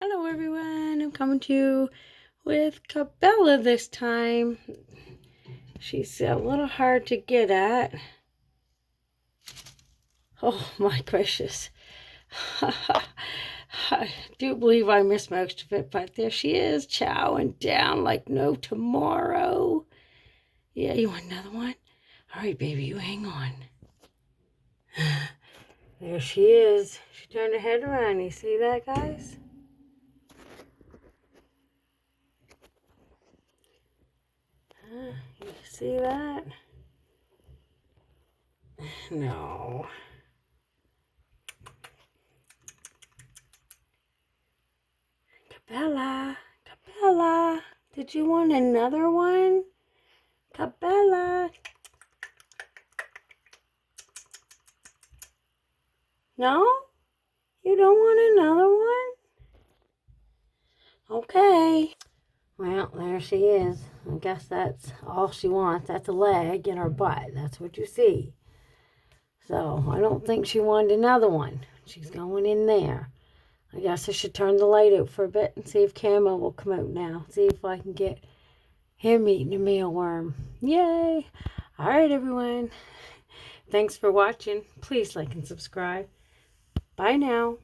Hello everyone, I'm coming to you with Cabela this time. She's a little hard to get at. Oh my gracious. I do believe I missed most of it, but there she is, chowing down like no tomorrow. Yeah, you want another one? All right, baby, you hang on. There she is. She turned her head around. You see that, guys? You see that? No. Cabela, Cabela, did you want another one? Cabela. No? You don't want another one? Okay. Well, there she is. I guess that's all she wants. That's a leg in her butt. That's what you see. So, I don't think she wanted another one. She's going in there. I guess I should turn the light out for a bit and see if Camo will come out now. See if I can get him eating a mealworm. Yay! Alright, everyone. Thanks for watching. Please like and subscribe. Bye now.